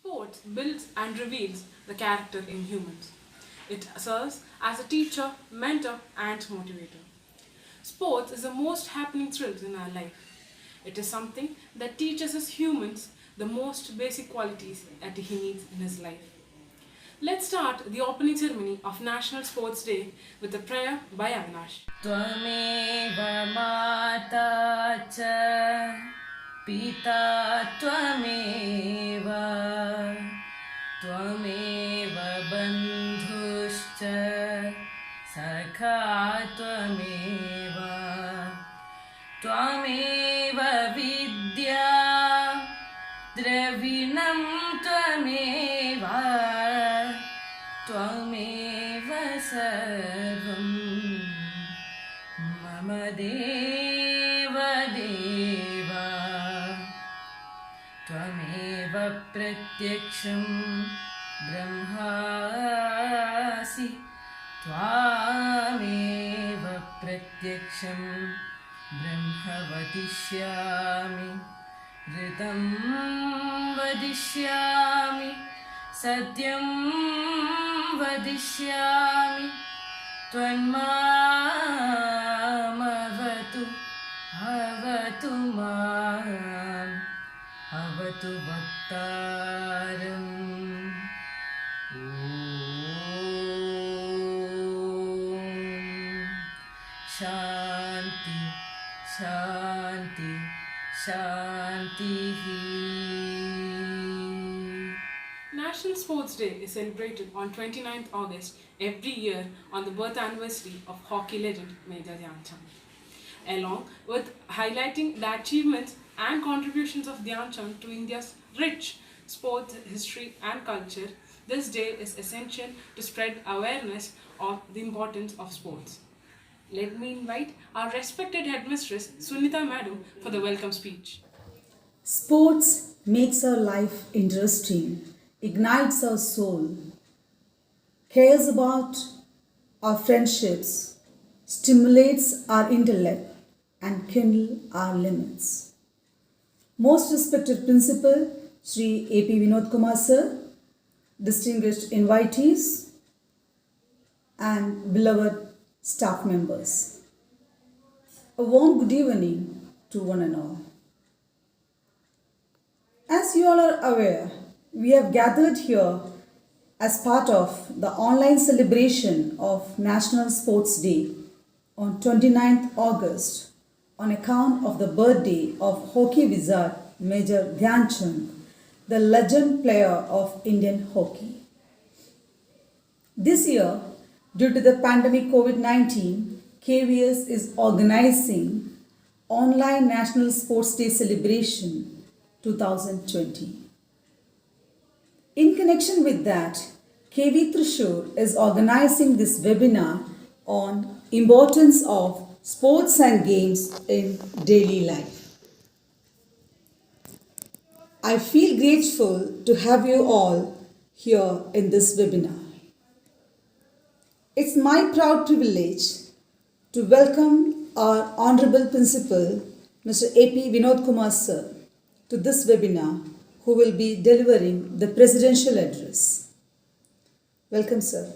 Sports builds and reveals the character in humans. It serves as a teacher, mentor, and motivator. Sports is the most happening thrills in our life. It is something that teaches us humans the most basic qualities that he needs in his life. Let's start the opening ceremony of National Sports Day with a prayer by Avinash. त्वमेव माता च पिता त्वमेव त्वमेव बन्धुश्च सखा त्वमेव त्वमेव विद्या द्रविणं त्वमेव त्वमेव सर्वम् मम देव देव त्वमेव प्रत्यक्षं ब्रह्मासि त्वामेव प्रत्यक्षं ब्रह्म वदिष्यामि ऋतं वदिष्यामि सत्यं वदिष्यामि त्वन्मामवतु अवतु माम् अवतु वक्तारम् ॐ शान्ति शान्ति शान्तिः. National Sports Day is celebrated on 29th August every year on the birth anniversary of hockey legend Major Dhyanchand. Along with highlighting the achievements and contributions of Dhyanchand to India's rich sports history and culture, this day is essential to spread awareness of the importance of sports. Let me invite our respected headmistress Sunita Madam for the welcome speech. Sports makes our life interesting, ignites our soul, cares about our friendships, stimulates our intellect, and kindle our limits. Most respected Principal Sri A.P. Vinod Kumar Sir, distinguished invitees, and beloved staff members. A warm good evening to one and all. As you all are aware, we have gathered here as part of the online celebration of National Sports Day on 29th August on account of the birthday of hockey wizard Major Dhyanchand, the legend player of Indian hockey. This year, due to the pandemic COVID-19, KVS is organizing online National Sports Day celebration 2020. In connection with that, KV Thrissur is organizing this webinar on importance of sports and games in daily life. I feel grateful to have you all here in this webinar. It's my proud privilege to welcome our Honorable Principal, Mr. A.P. Vinod Kumar Sir, to this webinar, who will be delivering the Presidential Address. Welcome, sir.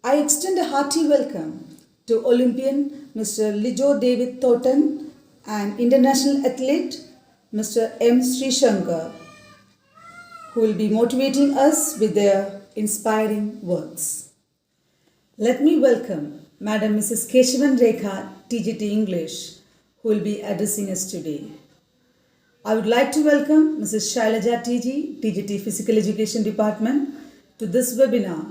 I extend a hearty welcome to Olympian Mr. Lijo David Thornton and international athlete Mr. M. Srishankar, who will be motivating us with their inspiring words. Let me welcome Madam Mrs. Keshavan Rekha, TGT English, who will be addressing us today. I would like to welcome Mrs. Shailaja TG, TGT Physical Education Department, to this webinar,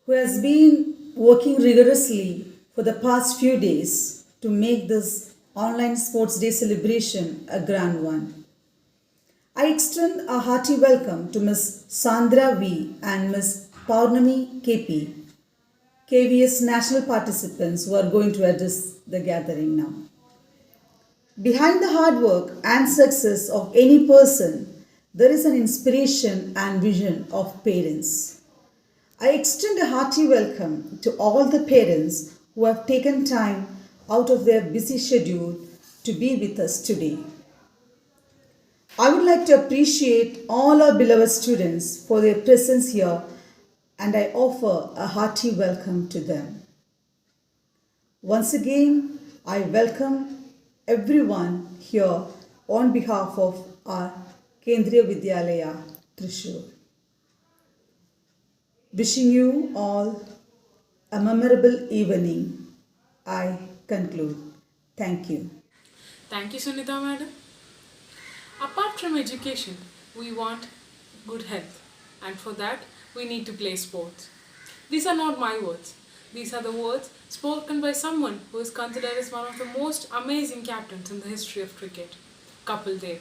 who has been working rigorously for the past few days to make this online Sports Day celebration a grand one. I extend a hearty welcome to Ms. Sandra V and Ms. Paurnami KP, KVS national participants who are going to address the gathering now. Behind the hard work and success of any person, there is an inspiration and vision of parents. I extend a hearty welcome to all the parents who have taken time out of their busy schedule to be with us today. I would like to appreciate all our beloved students for their presence here and I offer a hearty welcome to them. Once again, I welcome everyone here on behalf of our Kendriya Vidyalaya, Thrissur. Wishing you all a memorable evening. I conclude. Thank you. Thank you, Sunita madam. Apart from education, we want good health, and for that, we need to play sports. These are not my words. These are the words spoken by someone who is considered as one of the most amazing captains in the history of cricket, Kapil Dev.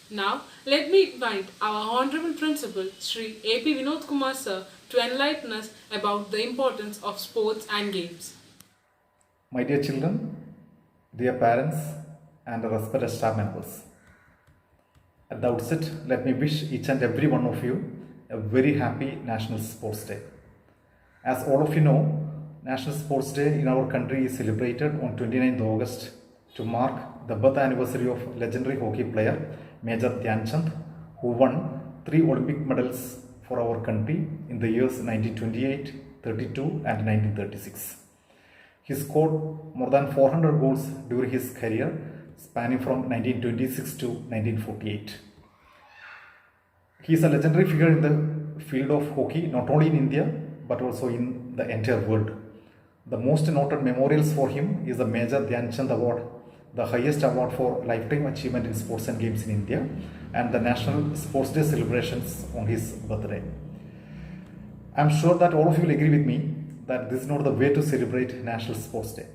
Now, let me invite our Honorable Principal, Sri A.P. Vinod Kumar Sir, to enlighten us about the importance of sports and games. My dear children, dear parents, and respected staff members, at the outset, let me wish each and every one of you a very happy National Sports Day. As all of you know, National Sports Day in our country is celebrated on 29th August to mark the birth anniversary of legendary hockey player Major Dhyan Chand, who won 3 Olympic medals for our country in the years 1928, 32 and 1936. He scored more than 400 goals during his career, spanning from 1926 to 1948. He is a legendary figure in the field of hockey, not only in India but also in the entire world. The most noted memorials for him is the Major Dhyan Chand Award, the highest award for lifetime achievement in sports and games in India, and the National Sports Day celebrations on his birthday. I am sure that all of you will agree with me that this is not the way to celebrate National Sports Day.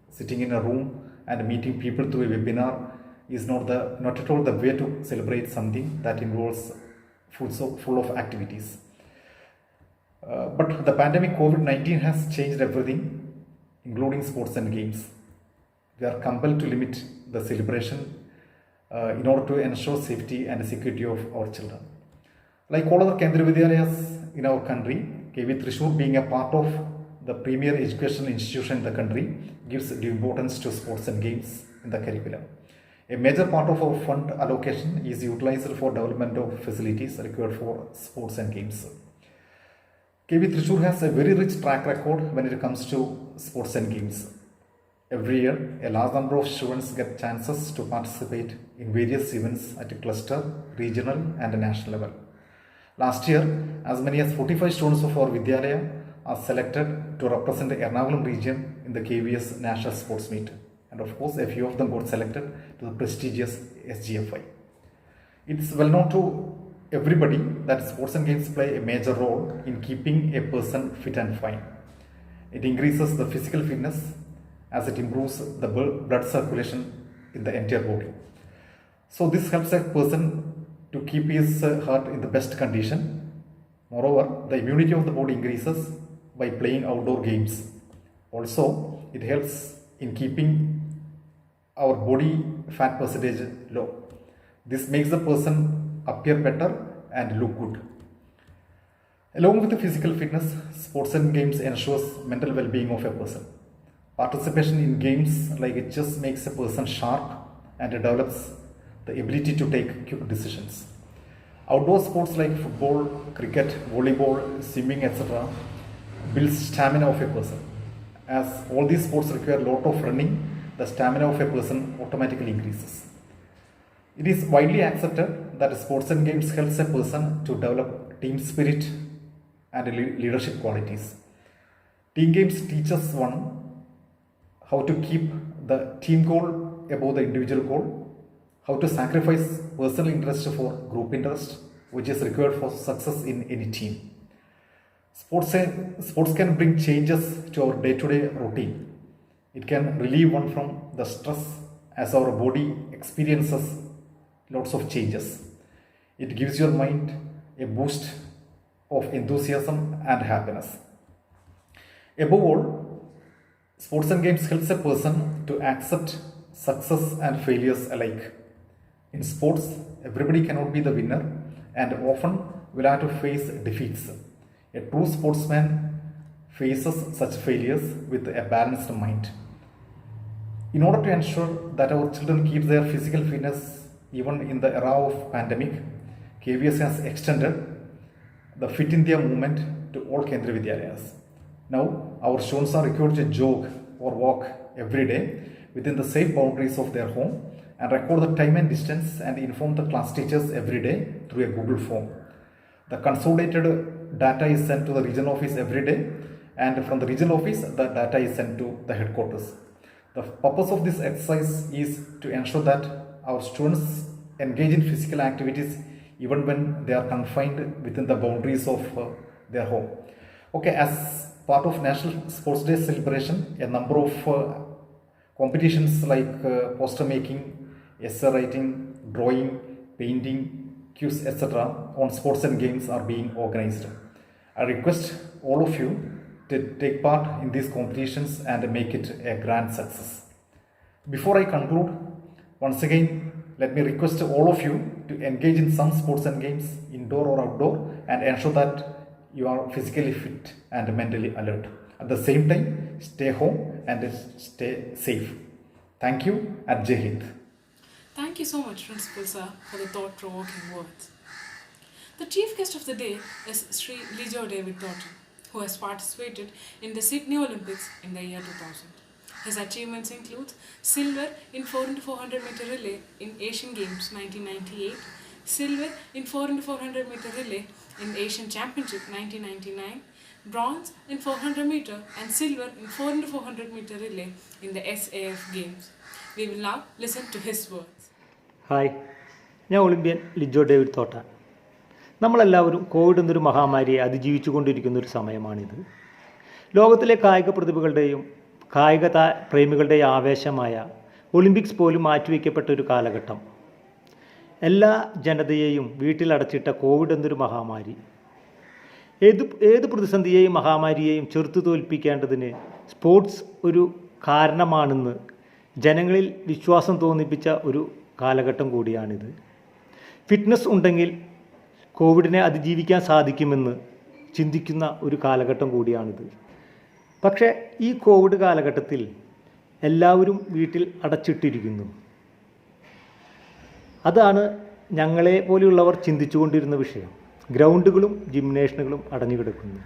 Sitting in a room and meeting people through a webinar is not at all the way to celebrate something that involves full of activities. But the pandemic COVID-19 has changed everything, including sports and games. We are compelled to limit the celebration in order to ensure safety and security of our children. Like all other Kendriya Vidyalayas in our country, KV Thrissur, being a part of the premier educational institution in the country, gives due importance to sports and games in the curriculum. A major part of our fund allocation is utilized for development of facilities required for sports and games. KV Thrissur has a very rich track record when it comes to sports and games. Every year, a large number of students get chances to participate in various events at a cluster, regional and national level. Last year, as many as 45 students of our Vidyalaya are selected to represent the Ernakulam region in the KVS National Sports Meet. And of course, a few of them got selected to the prestigious SGFI. It's well known to everybody that sports and games play a major role in keeping a person fit and fine. It increases the physical fitness as it improves the blood circulation in the entire body. So this helps a person to keep his heart in the best condition. Moreover, the immunity of the body increases by playing outdoor games. Also, it helps in keeping our body fat percentage low. This makes the person appear better and look good. Along with the physical fitness, sports and games ensures mental well-being of a person. Participation in games like chess makes a person sharp and develops the ability to take quick decisions. Outdoor sports like football, cricket, volleyball, swimming, etc. builds stamina of a person. As all these sports require a lot of running, the stamina of a person automatically increases. It is widely accepted that sports and games helps a person to develop team spirit and leadership qualities. Team games teaches one how to keep the team goal above the individual goal, how to sacrifice personal interest for group interest, which is required for success in any team. Sports can bring changes to our day-to-day routine. It can relieve one from the stress as our body experiences lots of changes. It gives your mind a boost of enthusiasm and happiness. Above all, sports and games helps a person to accept success and failures alike. In sports, everybody cannot be the winner and often will have to face defeats. A true sportsman faces such failures with a balanced mind. In order to ensure that our children keep their physical fitness even in the era of pandemic, KVS has extended the Fit India movement to all Kendriya Vidyalayas. Now, our students are required to jog or walk every day within the safe boundaries of their home and record the time and distance and inform the class teachers every day through a Google form. The consolidated data is sent to the regional office every day, and from the regional office, the data is sent to the headquarters. The purpose of this exercise is to ensure that our students engage in physical activities even when they are confined within the boundaries of their home. Okay, as part of National Sports Day celebration, a number of competitions like poster making, essay writing, drawing, painting, quiz, etc. on sports and games are being organized. I request all of you to take part in these competitions and make it a grand success. Before I conclude, once again, let me request all of you to engage in some sports and games, indoor or outdoor, and ensure that you are physically fit and mentally alert. At the same time, stay home and stay safe. Thank you and Jai Hind. Thank you so much, Principal Sir, for the thought-provoking words. The chief guest of the day is Sri Lijo David Thornton, who has participated in the Sydney Olympics in the year 2000. His achievements include silver in 4x400 meter relay in Asian Games 1998, silver in 4x400 meter relay in Asian Championship 1999, bronze in 400 meter and silver in 4x400 meter relay in the SAF Games. We will now listen to his words. Hi, ഞാൻ Olympian Lijo David Thottan. നമ്മളെല്ലാവരും Covid എന്നൊരു മഹാമാരിയെ അതിജീവിച്ചു കൊണ്ടിരിക്കുന്ന ഒരു സമയമാണിത്. ലോകത്തിലെ കായിക പ്രതിഭകളുടെയും കായിക പ്രേമികളുടെയും ആവേശമായ ഒളിമ്പിക്സ് പോലും മാറ്റിവെക്കപ്പെട്ട ഒരു കാലഘട്ടം. എല്ലാ ജനതയെയും വീട്ടിലടച്ചിട്ട കോവിഡ് എന്നൊരു മഹാമാരി ഏത് പ്രതിസന്ധിയെയും മഹാമാരിയെയും ചെറുത്തു തോൽപ്പിക്കേണ്ടതിന് സ്പോർട്സ് ഒരു കാരണമാണെന്ന് ജനങ്ങളിൽ വിശ്വാസം തോന്നിപ്പിച്ച ഒരു കാലഘട്ടം കൂടിയാണിത്. ഫിറ്റ്നസ് ഉണ്ടെങ്കിൽ കോവിഡിനെ അതിജീവിക്കാൻ സാധിക്കുമെന്ന് ചിന്തിക്കുന്ന ഒരു കാലഘട്ടം കൂടിയാണിത്. പക്ഷേ ഈ കോവിഡ് കാലഘട്ടത്തിൽ എല്ലാവരും വീട്ടിൽ അടച്ചിട്ടിരിക്കുന്നു. അതാണ് ഞങ്ങളെ പോലെയുള്ളവർ ചിന്തിച്ചു കൊണ്ടിരുന്ന വിഷയം. ഗ്രൗണ്ടുകളും ജിംനേഷ്യനുകളും അടഞ്ഞു കിടക്കുന്നു.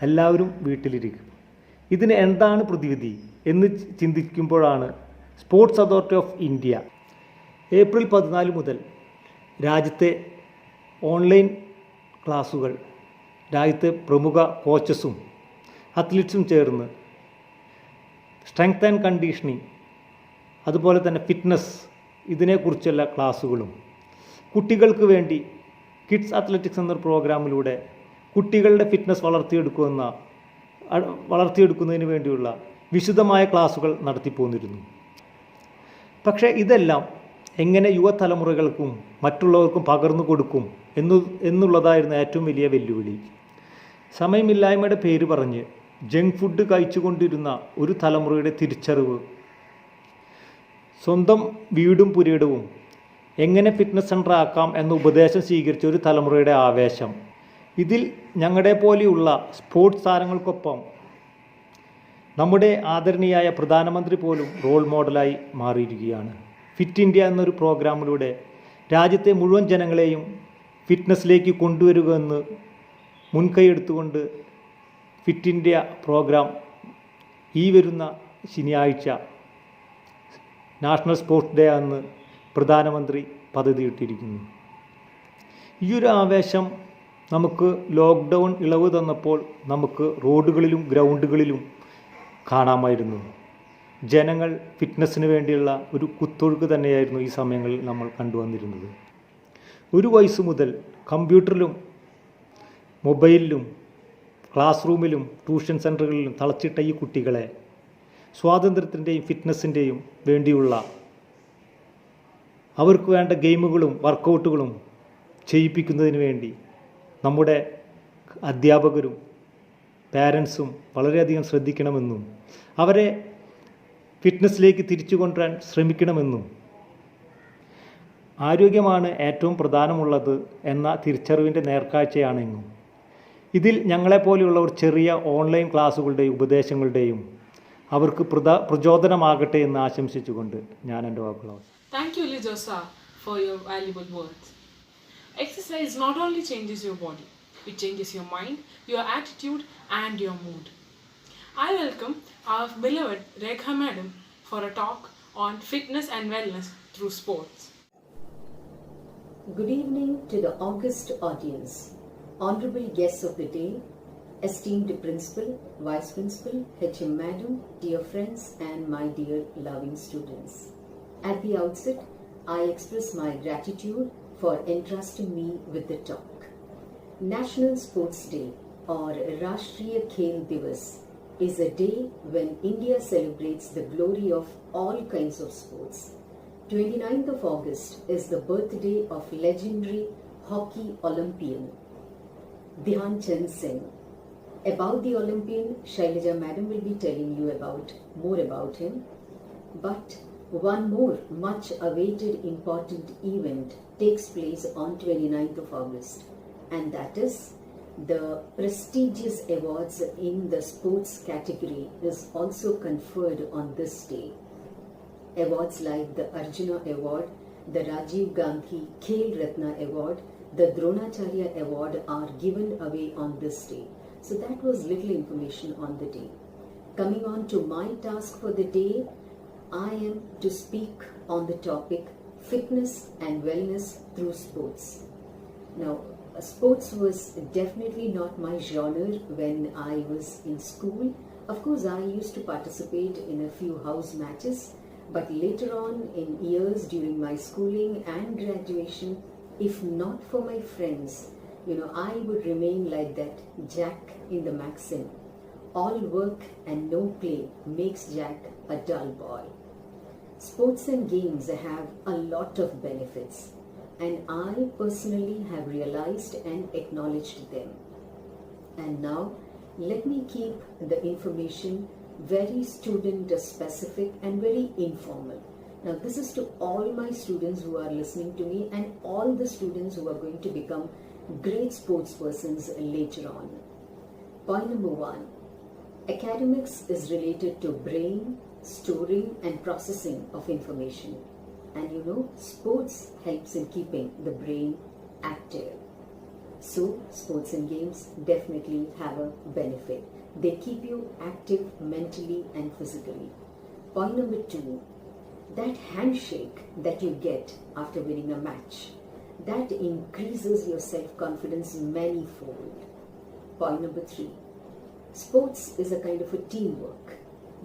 എല്ലാവരും വീട്ടിലിരിക്കും. ഇതിന് എന്താണ് പ്രതിവിധി എന്ന് ചിന്തിക്കുമ്പോഴാണ് sports authority of India April 14 മുതൽ രാജ്യത്തെ ഓൺലൈൻ ക്ലാസുകൾ രാജ്യത്തെ പ്രമുഖ കോച്ചസും അത്ലറ്റ്സും ചേർന്ന് സ്ട്രെങ്ത് ആൻഡ് കണ്ടീഷനിങ്, അതുപോലെ തന്നെ ഫിറ്റ്നസ്, ഇതിനെക്കുറിച്ചുള്ള ക്ലാസ്സുകളും കുട്ടികൾക്ക് വേണ്ടി കിഡ്സ് അത്ലറ്റിക്സ് എന്നൊരു പ്രോഗ്രാമിലൂടെ കുട്ടികളുടെ ഫിറ്റ്നസ് വളർത്തിയെടുക്കുന്നതിന് വേണ്ടിയുള്ള വിശദമായ ക്ലാസ്സുകൾ നടത്തിപ്പോന്നിരുന്നു. പക്ഷേ ഇതെല്ലാം എങ്ങനെ യുവതലമുറകൾക്കും മറ്റുള്ളവർക്കും പകർന്നു കൊടുക്കും എന്നുള്ളതായിരുന്നു ഏറ്റവും വലിയ വെല്ലുവിളി. സമയമില്ലായ്മയുടെ പേര് പറഞ്ഞ് ജങ്ക് ഫുഡ് കഴിച്ചുകൊണ്ടിരുന്ന ഒരു തലമുറയുടെ തിരിച്ചറിവ്, സ്വന്തം വീടും പുരയിടവും എങ്ങനെ ഫിറ്റ്നസ് സെൻ്റർ ആക്കാം എന്ന ഉപദേശം സ്വീകരിച്ച ഒരു തലമുറയുടെ ആവേശം, ഇതിൽ ഞങ്ങളുടെ പോലെയുള്ള സ്പോർട്സ് താരങ്ങൾക്കൊപ്പം നമ്മുടെ ആദരണീയായ പ്രധാനമന്ത്രി പോലും റോൾ മോഡലായി മാറിയിരിക്കുകയാണ്. ഫിറ്റ് ഇന്ത്യ എന്നൊരു പ്രോഗ്രാമിലൂടെ രാജ്യത്തെ മുഴുവൻ ജനങ്ങളെയും ഫിറ്റ്നസ്സിലേക്ക് കൊണ്ടുവരികയെന്ന് മുൻകൈയെടുത്തുകൊണ്ട് ഫിറ്റ് ഇന്ത്യ പ്രോഗ്രാം ഈ വരുന്ന ശനിയാഴ്ച നാഷണൽ സ്പോർട്സ് ഡേ അന്ന് പ്രധാനമന്ത്രി പദ്ധതിയിട്ടിരിക്കുന്നു. ഈയൊരു ആവേശം നമുക്ക് ലോക്ക്ഡൗൺ ഇളവ് തന്നപ്പോൾ നമുക്ക് റോഡുകളിലും ഗ്രൗണ്ടുകളിലും കാണാമായിരുന്നു. ജനങ്ങൾ ഫിറ്റ്നസ്സിന് വേണ്ടിയുള്ള ഒരു കുത്തൊഴുക്ക് തന്നെയായിരുന്നു ഈ സമയങ്ങളിൽ നമ്മൾ കണ്ടുവന്നിരുന്നത്. ഒരു വയസ്സ് മുതൽ കമ്പ്യൂട്ടറിലും മൊബൈലിലും ക്ലാസ് റൂമിലും ട്യൂഷൻ സെൻ്ററുകളിലും തളച്ചിട്ട ഈ കുട്ടികളെ സ്വാതന്ത്ര്യത്തിൻ്റെയും ഫിറ്റ്നസ്സിൻ്റെയും വേണ്ടിയുള്ള അവർക്ക് വേണ്ട ഗെയിമുകളും വർക്കൗട്ടുകളും ചെയ്യിപ്പിക്കുന്നതിന് വേണ്ടി നമ്മുടെ അധ്യാപകരും പാരൻസും വളരെയധികം ശ്രദ്ധിക്കണമെന്നും അവരെ ഫിറ്റ്നസ്സിലേക്ക് തിരിച്ചു കൊണ്ടുവരാൻ ശ്രമിക്കണമെന്നും ആരോഗ്യമാണ് ഏറ്റവും പ്രധാനമുള്ളത് എന്ന തിരിച്ചറിവിൻ്റെ നേർക്കാഴ്ചയാണെന്നും ഇതിൽ ഞങ്ങളെപ്പോലെയുള്ളവർ ചെറിയ ഓൺലൈൻ ക്ലാസ്സുകളുടെയും ഉപദേശങ്ങളുടെയും അവർക്ക് പ്രചോദനമാകട്ടെ എന്ന് ആശംസിച്ചുകൊണ്ട് ഞാൻ എൻ്റെ വാക്കുകൾ Thank you, Lijo sir, for your valuable words. Exercise not only changes your body, it changes your mind, your attitude, and your mood. I welcome our beloved Rekha Madam for a talk on fitness and wellness through sports. Good evening to the august audience, honorable guests of the day, esteemed Principal, Vice Principal, HM Madam, dear friends, and my dear loving students. At the outset, I express my gratitude for entrusting me with the talk. National Sports Day or Rashtriya Khel Divas is a day when India celebrates the glory of all kinds of sports. 29th of August is the birthday of legendary hockey Olympian Dhyan Chand Singh. About the Olympian, Shailaja Madam will be telling you more about him. But one more much awaited important event takes place on 29th of August, and that is the prestigious awards in the sports category is also conferred on this day. Awards like the Arjuna Award, the Rajiv Gandhi Khel Ratna Award, the Dronacharya Award are given away on this day. So that was little information on the day. Coming on to my task for the day, I am to speak on the topic fitness and wellness through sports. Now, sports was definitely not my genre when I was in school. Of course, I used to participate in a few house matches, but later on in years during my schooling and graduation, if not for my friends, I would remain like that Jack in the maxim. All work and no play makes Jack a dull boy. Sports and games have a lot of benefits, and I personally have realized and acknowledged them. And now, let me keep the information very student specific and very informal. Now, this is to all my students who are listening to me and all the students who are going to become great sports persons later on. Point number 1. Academics is related to brain, storing and processing of information. And sports helps in keeping the brain active. So, sports and games definitely have a benefit. They keep you active mentally and physically. Point number 2. That handshake that you get after winning a match, that increases your self-confidence manifold. Point number 3. Sports is a kind of a teamwork.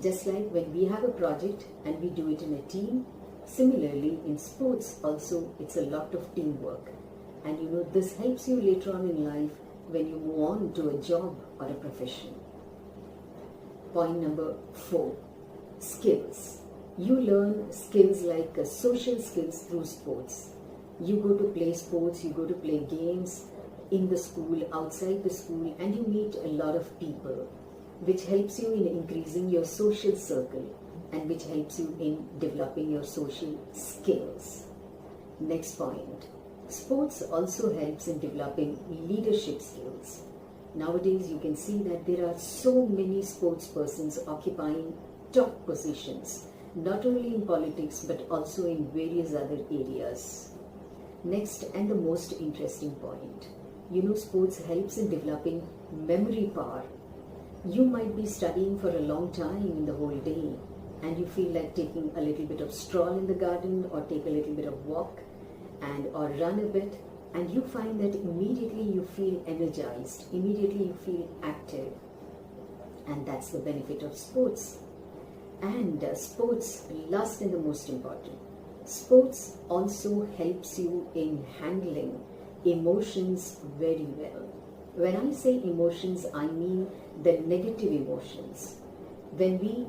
Just like when we have a project and we do it in a team, similarly in sports also it's a lot of teamwork. And this helps you later on in life when you move on to a job or a profession. Point number 4. Skills. You learn skills like social skills through sports. You go to play sports, you go to play games in the school, outside the school, and you meet a lot of people, which helps you in increasing your social circle and which helps you in developing your social skills. Next point. Sports also helps in developing leadership skills. Nowadays you can see that there are so many sports persons occupying top positions, not only in politics but also in various other areas. Next and the most interesting point, sports helps in developing memory power. You might be studying for a long time in the whole day and you feel like taking a little bit of stroll in the garden or take a little bit of walk or run a bit, and you find that immediately you feel energized, immediately you feel active. And that's the benefit of sports. And sports, last and the most important, sports also helps you in handling emotions very well. When I say emotions, I mean the negative emotions. When we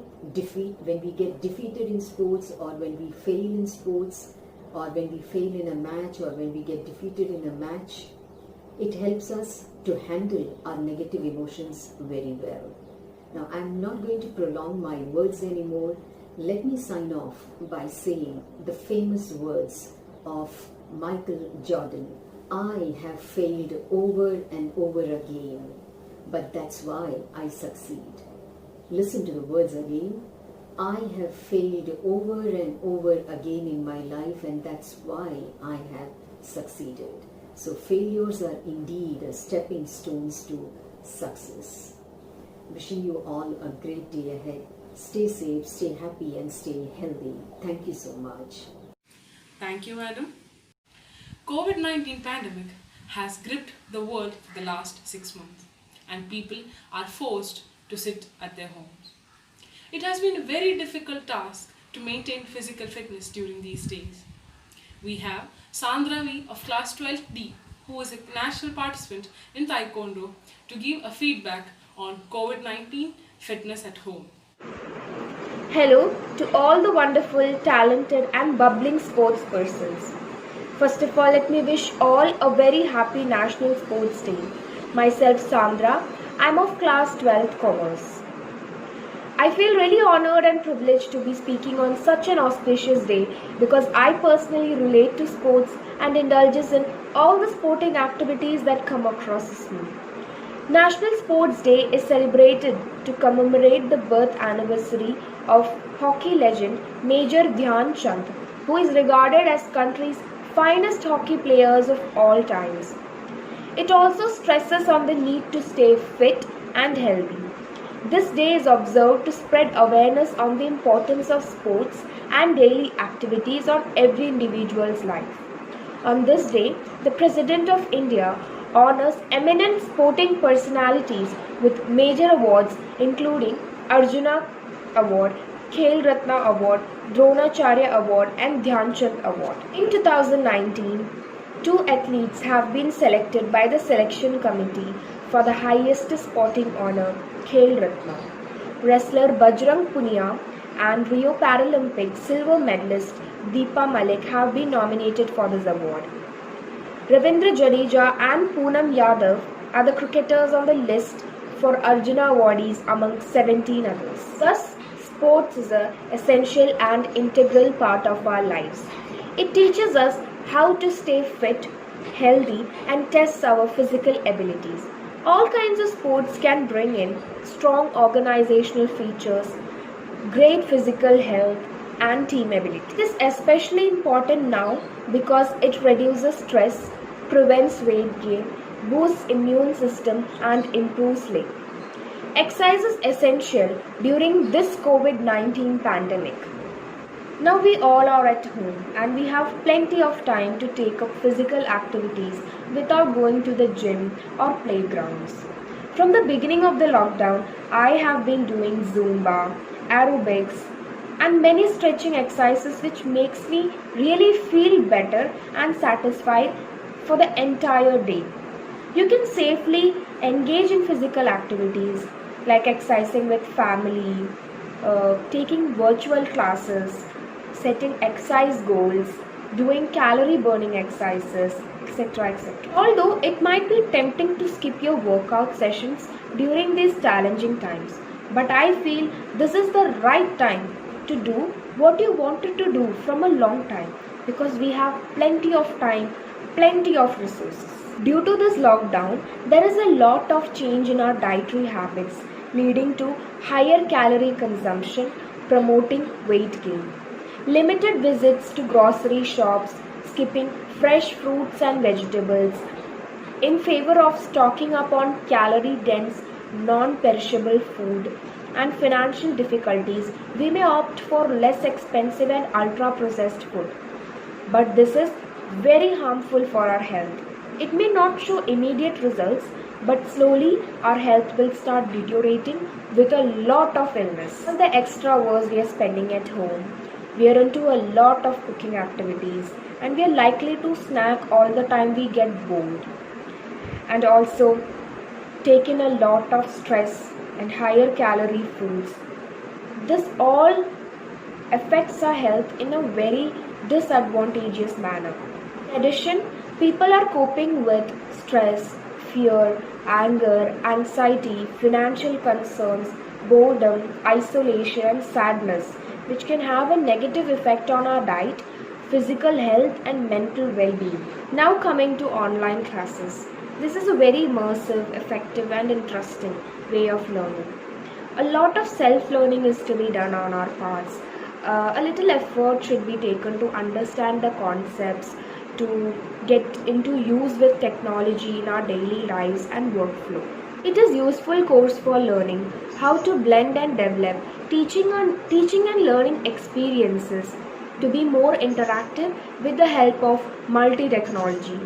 get defeated in sports, or when we fail in sports, or when we fail in a match, or when we get defeated in a match, it helps us to handle our negative emotions very well. Now, I'm not going to prolong my words anymore. Let me sign off by saying the famous words of Michael Jordan. I have failed over and over again, but that's why I succeed. Listen to the words again. I have failed over and over again in my life, and that's why I have succeeded. So failures are indeed stepping stones to success. Wishing you all a great day ahead. Stay safe, stay happy, and stay healthy. Thank you so much. Thank you, madam. COVID-19 pandemic has gripped the world for the last 6 months, and people are forced to sit at their homes. It has been a very difficult task to maintain physical fitness during these days. We have Sandra V of class 12D, who is a national participant in Taekwondo, to give a feedback on COVID-19 fitness at home. Hello to all the wonderful, talented and bubbling sports persons. First of all, let me wish all a very happy National Sports Day. Myself Sandra, I am of class 12th Commerce. I feel really honored and privileged to be speaking on such an auspicious day because I personally relate to sports and indulges in all the sporting activities that come across me. National Sports Day is celebrated to commemorate the birth anniversary of hockey legend Major Dhyan Chand, who is regarded as country's finest hockey players of all times. It also stresses on the need to stay fit and healthy. This day is observed to spread awareness on the importance of sports and daily activities on every individual's life. On this day, the President of India honors eminent sporting personalities with major awards including Arjuna Award, Khel Ratna Award, Dronacharya Award and Dhyan Chand Award. In 2019, 2 athletes have been selected by the selection committee for the highest sporting honor, Khel Ratna. Wrestler Bajrang Punia and Rio Paralympic silver medalist Deepa Malik have been nominated for this award. Ravindra Jadeja and Poonam Yadav are the cricketers on the list for Arjuna awardees among 17 others. Thus, sports is an essential and integral part of our lives. It teaches us how to stay fit, healthy and tests our physical abilities. All kinds of sports can bring in strong organizational features, great physical health and team ability. This is especially important now because it reduces stress, prevents weight gain, boosts immune system and improves sleep. Exercise is essential during this COVID-19 pandemic. Now we all are at home and we have plenty of time to take up physical activities without going to the gym or playgrounds. From the beginning of the lockdown, I have been doing Zumba, aerobics and many stretching exercises which makes me really feel better and satisfied for the entire day. You can safely engage in physical activities like exercising with family, taking virtual classes, setting exercise goals, doing calorie burning exercises, etc. etc. Although it might be tempting to skip your workout sessions during these challenging times, but I feel this is the right time to do what you wanted to do from a long time because we have plenty of time, plenty of resources. Due to this lockdown, there is a lot of change in our dietary habits leading to higher calorie consumption, promoting weight gain. Limited visits to grocery shops, skipping fresh fruits and vegetables in favor of stocking up on calorie-dense, non-perishable food and financial difficulties, we may opt for less expensive and ultra-processed food. But this is very harmful for our health. It may not show immediate results, but slowly our health will start deteriorating with a lot of illness. And the extra hours we are spending at home, we are into a lot of cooking activities and we are likely to snack all the time we get bored. And also take in a lot of stress and higher calorie foods. This all affects our health in a very disadvantageous manner. In addition, people are coping with stress, fear, anger, anxiety, financial concerns, boredom, isolation and sadness, which can have a negative effect on our diet, physical health and mental well-being. Now coming to online classes. This is a very immersive, effective and interesting way of learning. A lot of self-learning is to be done on our parts. A little effort should be taken to understand the concepts, to get into use with technology in our daily lives and workflow. It is useful course for learning how to blend and develop teaching and learning experiences to be more interactive with the help of multi-technology.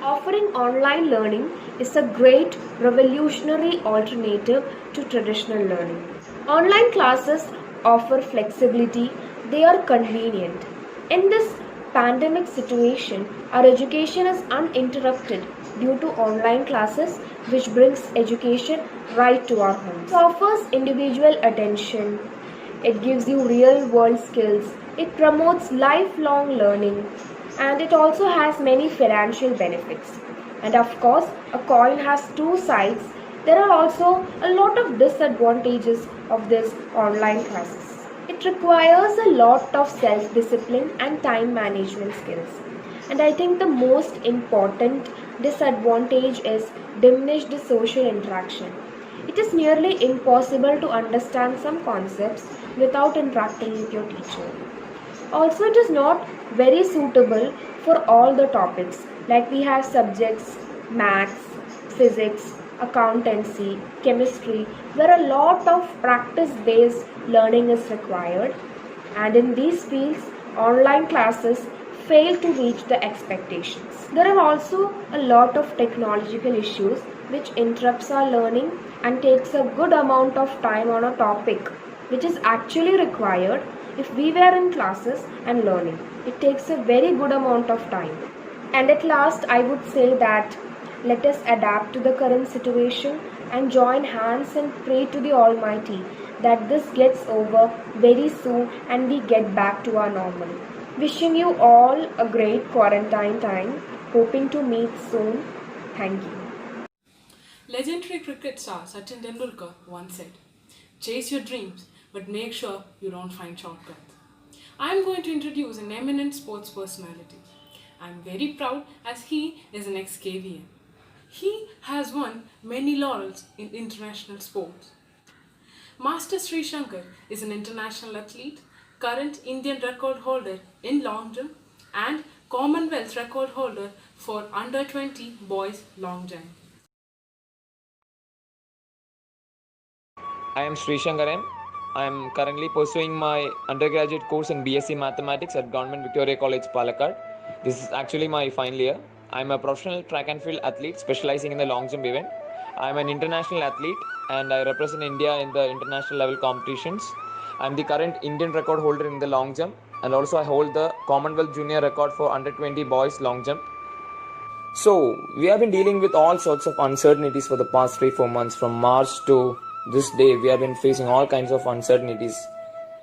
Offering online learning is a great revolutionary alternative to traditional learning. Online classes offer flexibility, they are convenient. In this pandemic situation, our education is uninterrupted due to online classes, which brings education right to our homes. It offers individual attention, it gives you real world skills, it promotes lifelong learning, and it also has many financial benefits. And of course, a coin has two sides. There are also a lot of disadvantages of this online classes. It requires a lot of self-discipline and time management skills. And I think the most important disadvantage is diminished social interaction. It is nearly impossible to understand some concepts without interacting with your teacher. Also, it is not very suitable for all the topics, like we have subjects maths, physics, accountancy, chemistry, where a lot of practice based learning is required, and in these fields online classes fail to reach the expectations. There are also a lot of technological issues which interrupts our learning and takes a good amount of time on a topic which is actually required if we were in classes and learning. It takes a very good amount of time. And at last, I would say that let us adapt to the current situation and join hands and pray to the Almighty that this gets over very soon and we get back to our normal. Wishing you all a great quarantine time. Hoping to meet soon. Thank you. Legendary cricket star Sachin Tendulkar once said, "Chase your dreams, but make sure you don't find shortcuts." I am going to introduce an eminent sports personality. I am very proud as he is an ex-KVM. He has won many laurels in international sports. Master Sri Shankar is an international athlete, current Indian record holder in long jump, and Commonwealth record holder for under 20 boys long jump. I am Sri Shankar M. I am currently pursuing my undergraduate course in BSc Mathematics at Government Victoria College, Palakkad. This is actually my final year. I am a professional track and field athlete specializing in the long jump event. I am an international athlete and I represent India in the international level competitions. I am the current Indian record holder in the long jump, and also I hold the Commonwealth Junior record for under 20 boys long jump. So, we have been dealing with all sorts of uncertainties for the past 3-4 months. From March to this day, we have been facing all kinds of uncertainties.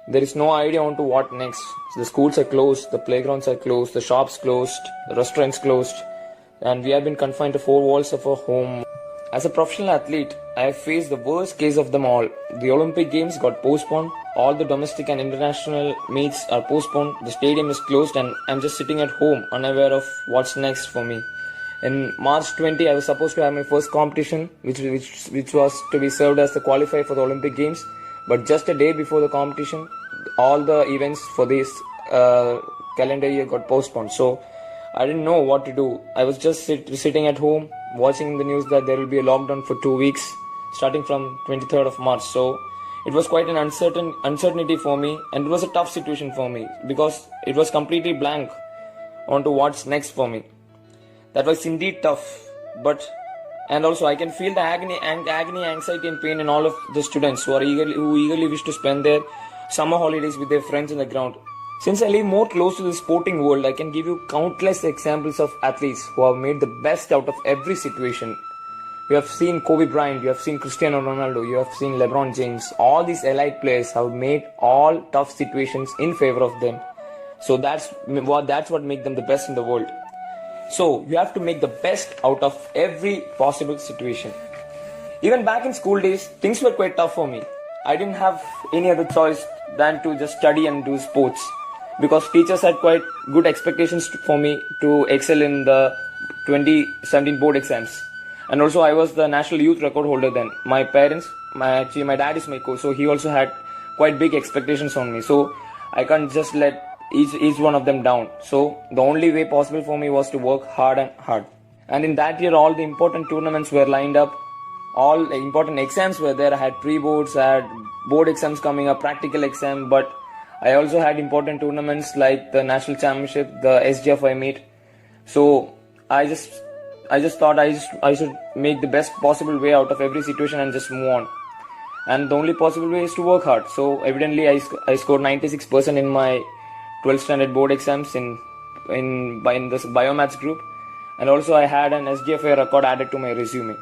There is no idea on to what next. The schools are closed, the playgrounds are closed, the shops closed, the restaurants closed, and we have been confined to 4 walls of our home. As a professional athlete, I have faced the worst case of them all. The Olympic Games got postponed, all the domestic and international meets are postponed, the stadium is closed, and I'm just sitting at home unaware of what's next for me. In March 20, I was supposed to have my first competition, which was to be served as the qualifier for the Olympic Games. But just a day before the competition, all the events for this calendar year got postponed. So I didn't know what to do. I was just sitting at home, watching the news that there will be a lockdown for 2 weeks, starting from 23rd of March. So it was quite an uncertainty for me, and it was a tough situation for me because it was completely blank onto what's next for me. That was indeed tough, and also I can feel the agony, anxiety and pain in all of the students who eagerly wish to spend their summer holidays with their friends on the ground. Since I live more close to the sporting world, I can give you countless examples of athletes who have made the best out of every situation. You have seen Kobe Bryant, you have seen Cristiano Ronaldo, you have seen LeBron James. All these elite players have made all tough situations in favor of them. So that's what makes them the best in the world. So you have to make the best out of every possible situation. Even back in school days, things were quite tough for me. I didn't have any other choice than to just study and do sports, because teachers had quite good expectations for me to excel in the 2017 board exams. And also I was the national youth record holder then. My parents my dad is my coach, so he also had quite big expectations on me. So I can't just let each one of them down. So the only way possible for me was to work hard and hard. And in that year, all the important tournaments were lined up. All the important exams were there. I had pre-boards, I had board exams coming up, practical exam, but I also had important tournaments like the national championship, the SGFI meet. So I just thought I should make the best possible way out of every situation and just move on. And the only possible way is to work hard. So evidently I scored 96% in my 12th standard board exams in this biomaths group, and also I had an SGFA record added to my resume.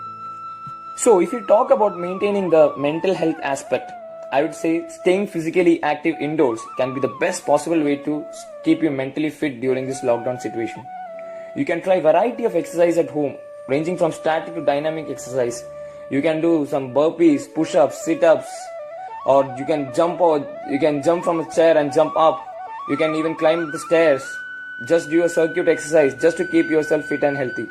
So if you talk about maintaining the mental health aspect, I would say staying physically active indoors can be the best possible way to keep you mentally fit during this lockdown situation. You can try variety of exercise at home, ranging from static to dynamic exercise. You can do some burpees, push-ups, sit-ups, or you can jump from a chair and jump up. You can even climb the stairs. Just do a circuit exercise just to keep yourself fit and healthy.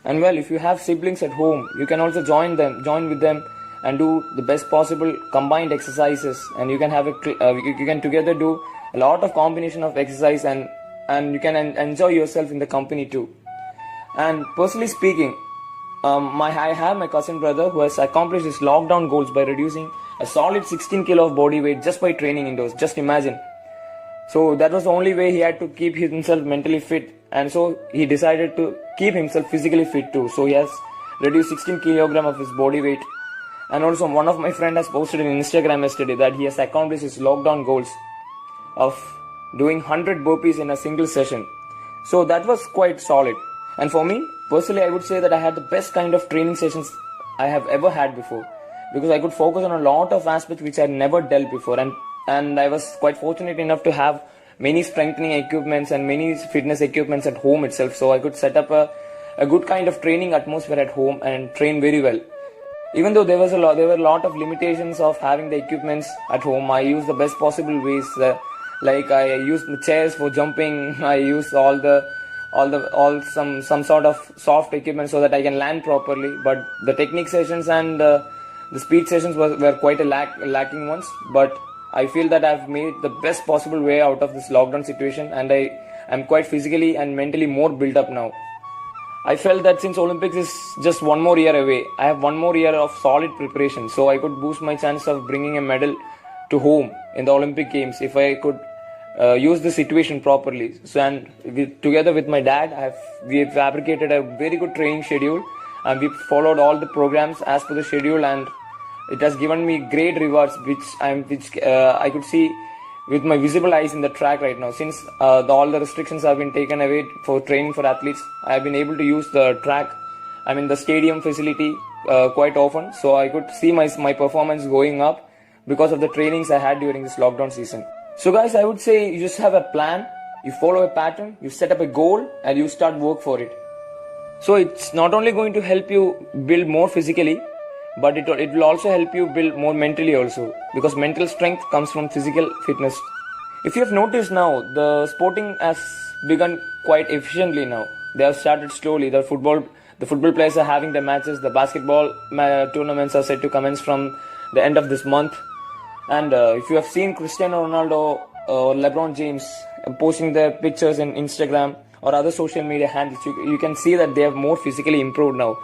And well, if you have siblings at home, you can also join with them and do the best possible combined exercises, and you can you can together do a lot of combination of exercise, and you can enjoy yourself in the company too. And personally speaking, I have my cousin brother who has accomplished his lockdown goals by reducing a solid 16 kilo of body weight just by training indoors. Just imagine. So that was the only way he had to keep himself mentally fit, and so he decided to keep himself physically fit too. So he has reduced 16 kilogram of his body weight. And also one of my friend has posted on Instagram yesterday that he has accomplished his lockdown goals of doing 100 burpees in a single session. So that was quite solid. And for me, personally, I would say that I had the best kind of training sessions I have ever had before, because I could focus on a lot of aspects which I had never dealt before, and I was quite fortunate enough to have many strengthening equipments and many fitness equipments at home itself, so I could set up a good kind of training atmosphere at home and train very well. Even though there were a lot of limitations of having the equipments at home, I used the best possible ways. Like I used the chairs for jumping. I used some sort of soft equipment so that I can land properly. But the technique sessions and the speed sessions were quite lacking ones. But I feel that I've made the best possible way out of this lockdown situation, and I am quite physically and mentally more built up now. I felt that since Olympics is just one more year away, I have one more year of solid preparation, so I could boost my chance of bringing a medal to home in the Olympic Games if I could use the situation properly. So, and together with my dad, we have fabricated a very good training schedule, and we followed all the programs as per the schedule, and it has given me great rewards, which I could see with my visible eyes in the track right now. Since all the restrictions have been taken away for training for athletes, I have been able to use the the stadium facility quite often, so I could see my performance going up because of the trainings I had during this lockdown season. So guys, I would say you just have a plan, you follow a pattern, you set up a goal, and you start work for it. So it's not only going to help you build more physically, but it will also help you build more mentally also, because mental strength comes from physical fitness. If you have noticed now, the sporting has begun quite efficiently now. They have started slowly. The football players are having their matches. The basketball tournaments are set to commence from the end of this month. And if you have seen Cristiano Ronaldo or LeBron James posting their pictures in Instagram or other social media handles, you can see that they have more physically improved now.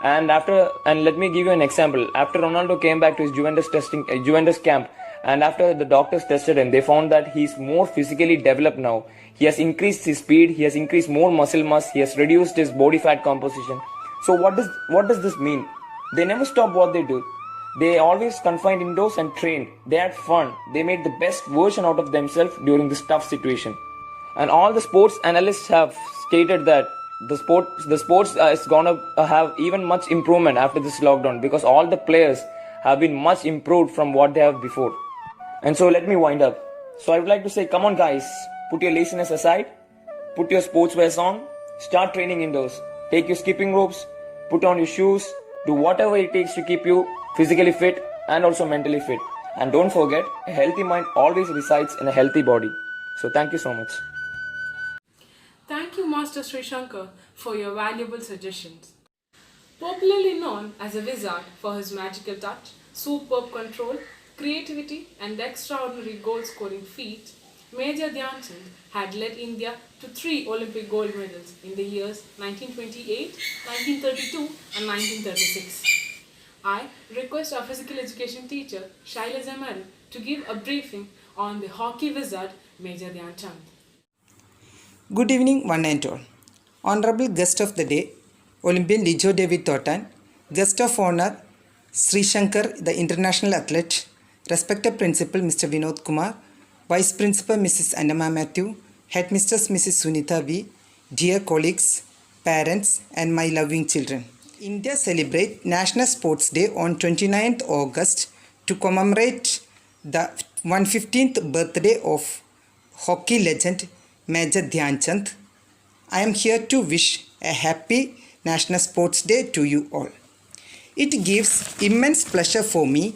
And let me give you an example. After Ronaldo came back to his Juventus camp, and after the doctors tested him, they found that he's more physically developed now. He has increased his speed, he has increased more muscle mass, he has reduced his body fat composition. So what does this mean? They never stop what they do. They always confined indoors and trained. They had fun. They made the best version out of themselves during this tough situation. And all the sports analysts have stated that the sports is gonna have even much improvement after this lockdown, because all the players have been much improved from what they have before. And so let me wind up. So I would like to say, come on guys, put your laziness aside, put your sportswear on, start training indoors, take your skipping ropes, put on your shoes, do whatever it takes to keep you physically fit and also mentally fit. And don't forget, a healthy mind always resides in a healthy body. So thank you so much. Thank you, Master Sri Shankar, for your valuable suggestions. Popularly known as a wizard for his magical touch, superb control, creativity, and extraordinary goal scoring feat, Major Dhyan Chand had led India to 3 Olympic gold medals in the years 1928, 1932, and 1936. I request our physical education teacher, Shailaja Mary, to give a briefing on the hockey wizard, Major Dhyan Chand. Good evening, one and all. Honorable guest of the day, Olympian Lijo David Thotan, guest of honor, Sri Shankar, the international athlete, respected principal Mr. Vinod Kumar, vice principal Mrs. Annama Matthew, headmistress Mrs. Sunita V, dear colleagues, parents, and my loving children. India celebrates National Sports Day on 29th August to commemorate the 115th birthday of hockey legend Major Dhyan Chand. I am here to wish a happy National Sports Day to you all. It gives immense pleasure for me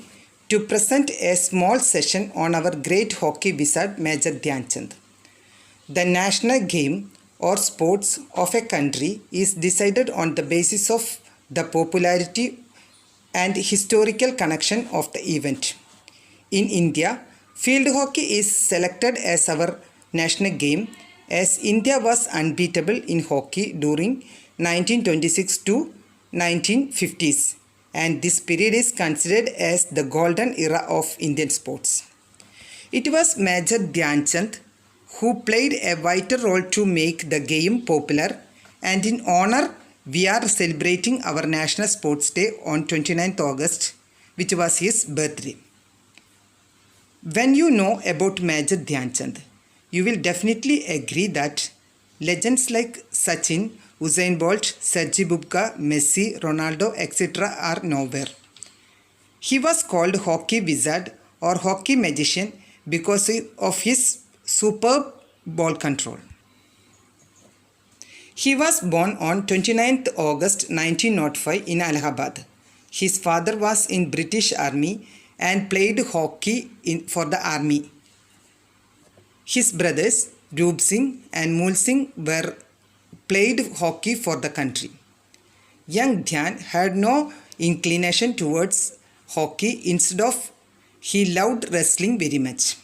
to present a small session on our great hockey wizard Major Dhyan Chand. The national game or sports of a country is decided on the basis of the popularity and historical connection of the event. In India, field hockey is selected as our national game as India was unbeatable in hockey during 1926 to 1950s, and this period is considered as the golden era of Indian sports. It was Major Dhyan Chand who played a vital role to make the game popular, and in honor we are celebrating our National Sports Day on 29th August, which was his birthday. When you know about Major Dhyan Chand, you will definitely agree that legends like Sachin, Usain Bolt, Sergei Bubka, Messi, Ronaldo, etc. are nowhere. He was called hockey wizard or hockey magician because of his superb ball control. He was born on 29th August 1905 in Allahabad. His father was in British Army and played hockey for the army. His brothers Dhruv Singh and Mool Singh played hockey for the country. Young Dhyan had no inclination towards hockey. Instead of, he loved wrestling very much.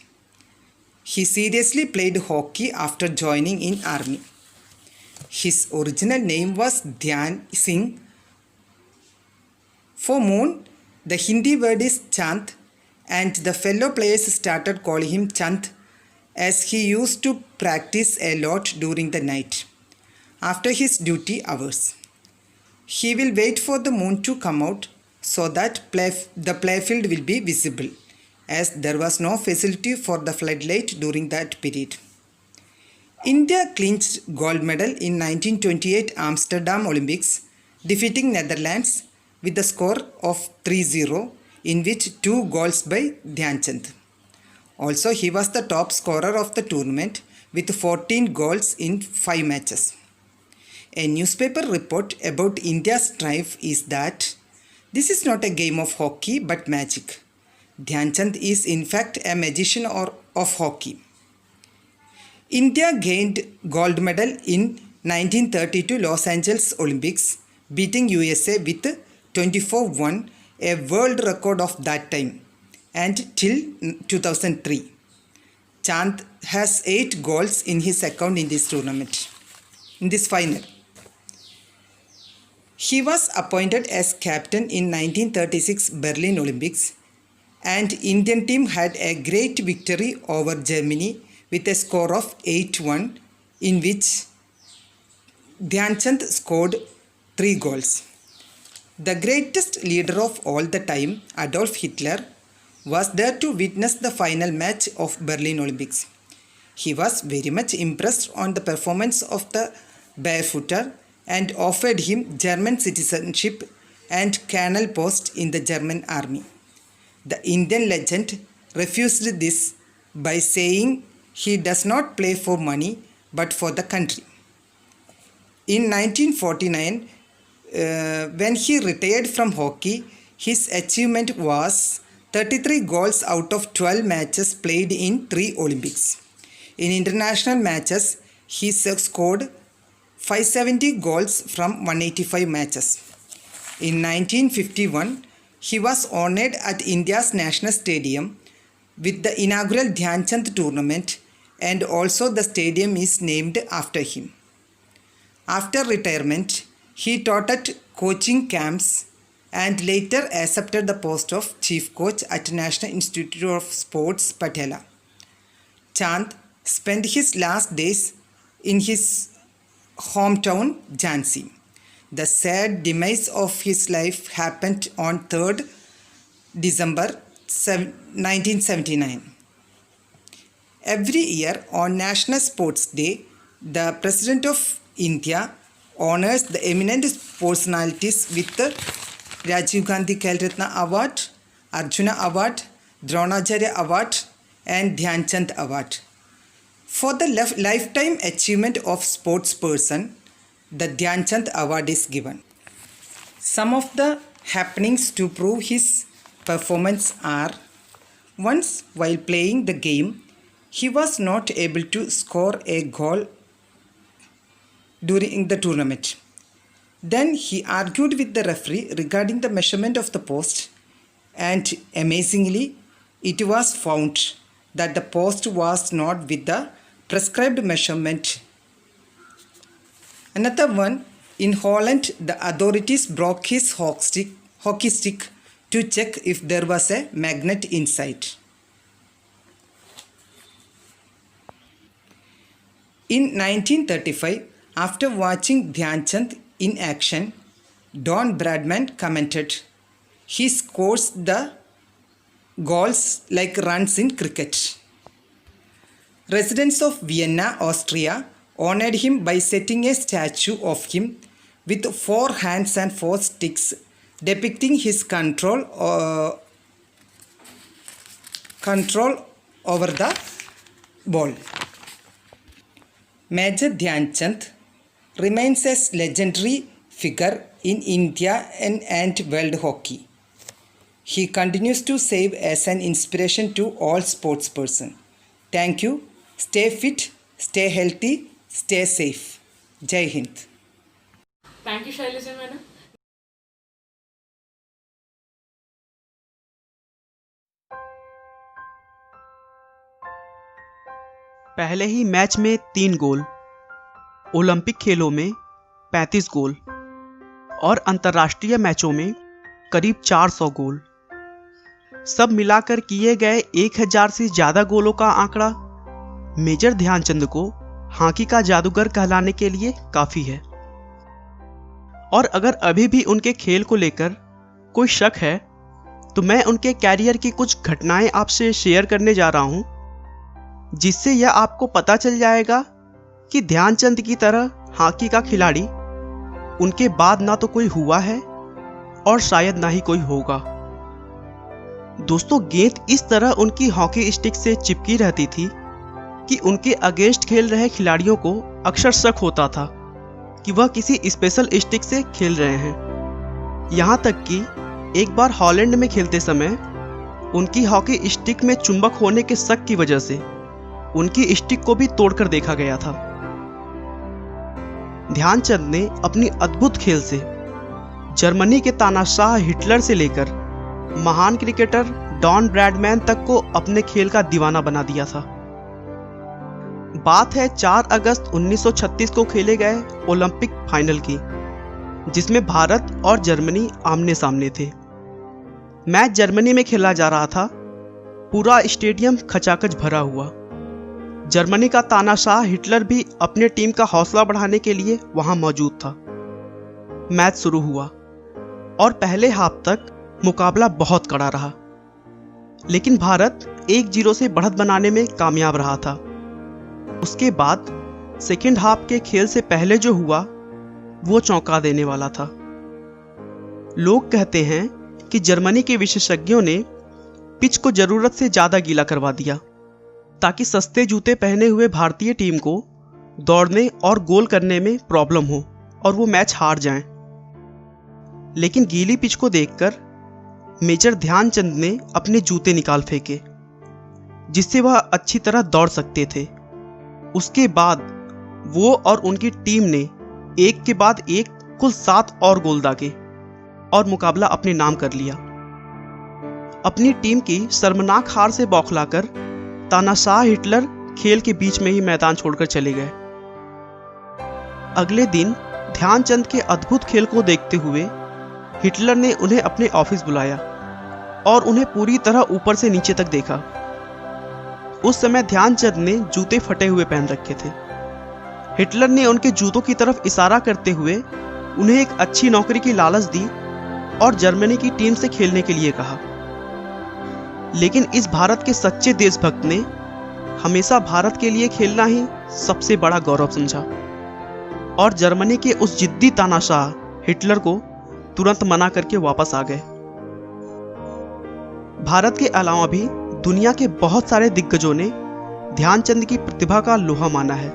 He seriously played hockey after joining in army. His original name was Dhyan Singh. For Moon, the Hindi word is Chand, and the fellow players started calling him Chand as he used to practice a lot during the night after his duty hours. He will wait for the moon to come out so that the playfield will be visible, as there was no facility for the floodlight during that period. India clinched gold medal in 1928 Amsterdam Olympics, defeating Netherlands with a score of 3-0, in which 2 goals by Dhyan Chand. Also, he was the top scorer of the tournament with 14 goals in 5 matches. A newspaper report about India's triumph is that this is not a game of hockey but magic. Dhyan Chand is in fact a magician of hockey. India gained gold medal in 1932 Los Angeles Olympics, beating USA with 24-1, a world record of that time, and till 2003. Chand has 8 goals in his account in this tournament, in this final. He was appointed as captain in 1936 Berlin Olympics, and Indian team had a great victory over Germany with a score of 8-1, in which Dhyan Chand scored 3 goals. The greatest leader of all the time, Adolf Hitler, was there to witness the final match of Berlin Olympics. He was very much impressed on the performance of the barefooter and offered him German citizenship and colonel post in the German army. The Indian legend refused this by saying he does not play for money but for the country. In 1949, when he retired from hockey, his achievement was 33 goals out of 12 matches played in 3 Olympics. In international matches, he scored 570 goals from 185 matches. In 1951, he was honored at India's National Stadium with the inaugural Dhyan Chand tournament, and also the stadium is named after him. After retirement, he taught at coaching camps and later accepted the post of chief coach at National Institute of Sports, Patela. Chand spent his last days in his hometown, Jhansi. The sad demise of his life happened on 3rd December 1979. Every year on National Sports Day, the President of India honors the eminent personalities with the Rajiv Gandhi Khel Ratna Award, Arjuna Award, Dronacharya Award and Dhyan Chand Award. For the lifetime achievement of sports person, the Dhyan Chand Award is given. Some of the happenings to prove his performance are: once while playing the game, he was not able to score a goal during the tournament. Then he argued with the referee regarding the measurement of the post, and amazingly, it was found that the post was not with the prescribed measurement. Another one, in Holland, the authorities broke his hockey stick to check if there was a magnet inside. In 1935, after watching Dhyan Chand in action, Don Bradman commented, "He scores the goals like runs in cricket." Residents of Vienna, Austria, honored him by setting a statue of him with 4 hands and 4 sticks, depicting his control over the ball. Major Dhyan Chand remains a legendary figure in India and world hockey. He continues to serve as an inspiration to all sportspersons. Thank you. Stay fit, stay healthy, stay safe. Jai Hind. Thank you, Shailaja Madam. पहले ही match में 3 गोल, Olympic खेलों में 35 गोल और अंतर्राष्ट्रीय मैचों में करीब 400 गोल। सब मिलाकर किए गए 1000 से ज़्यादा गोलों का आंकड़ा मेजर ध्यानचंद को हॉकी का जादूगर कहलाने के लिए काफ़ी है। और अगर अभी भी उनके खेल को लेकर कोई शक है तो मैं उनके कैरियर की कुछ घटनाएं आपसे शेयर करने जा रहा हूं, जिससे यह आपको पता चल जाएगा कि ध्यानचंद की तरह हॉकी का खिलाड़ी उनके बाद ना तो कोई हुआ है और शायद ना ही कोई होगा। दोस्तों, गेंद इस तरह उनकी हॉकी स्टिक से चिपकी रहती थी कि उनके अगेंस्ट खेल रहे खिलाड़ियों को अक्सर शक होता था कि वह किसी स्पेशल स्टिक से खेल रहे हैं। यहाँ तक कि एक बार हॉलैंड में खेलते समय उनकी हॉकी स्टिक में चुंबक होने के शक की वजह से उनकी स्टिक को भी तोड़कर देखा गया था। ध्यानचंद ने अपनी अद्भुत खेल से जर्मनी के तानाशाह हिटलर से लेकर महान क्रिकेटर डॉन ब्रैडमैन तक को अपने खेल का दीवाना बना दिया था। बात है 4 अगस्त 1936 को खेले गए ओलंपिक फाइनल की, जिसमें भारत और जर्मनी आमने सामने थे। मैच जर्मनी में खेला जा रहा था। पूरा स्टेडियम खचाखच भरा हुआ। जर्मनी का तानाशाह हिटलर भी अपने टीम का हौसला बढ़ाने के लिए वहां मौजूद था। मैच शुरू हुआ और पहले हाफ तक मुकाबला बहुत कड़ा रहा, लेकिन भारत 1-0 से बढ़त बनाने में कामयाब रहा था। उसके बाद सेकेंड हाफ के खेल से पहले जो हुआ वो चौंका देने वाला था। लोग कहते हैं कि जर्मनी के विशेषज्ञों ने पिच को जरूरत से ज्यादा गीला करवा दिया ताकि सस्ते जूते पहने हुए भारतीय टीम को दौड़ने और गोल करने में प्रॉब्लम हो और वो मैच हार जाएं। लेकिन गीली पिच को देखकर मेजर ध्यानचंद ने अपने जूते निकाल फेंके, जिससे वह अच्छी तरह दौड़ सकते थे। उसके बाद वो और उनकी टीम ने एक के बाद एक कुल 7 और गोल दागे। और मुकाबला अपने नाम कर लिया। अपनी टीम की शर्मनाक हार से बौखलाकर तानाशाह हिटलर खेल के बीच में ही मैदान छोड़कर चले गए। अगले दिन ध्यानचंद के अद्भुत खेल को देखते हुए हिटलर ने उन्हें अपने ऑफिस बुलाया और उन्हें पूरी तरह ऊपर से नीचे तक देखा। उस समय ध्यानचंद ने जूते फटे हुए पहन रखे थे। हिटलर ने उनके जूतों की तरफ इशारा करते हुए उन्हें एक अच्छी नौकरी की लालच दी और जर्मनी की टीम से खेलने के लिए कहा। लेकिन इस भारत के सच्चे देशभक्त ने हमेशा भारत के लिए खेलना ही सबसे बड़ा गौरव समझा और जर्मनी के उस जिद्दी तानाशाह हिटलर को तुरंत मना करके वापस आ गए। भारत के अलावा भी दुनिया के बहुत सारे दिग्गजों ने ध्यानचंद की प्रतिभा का लोहा माना है।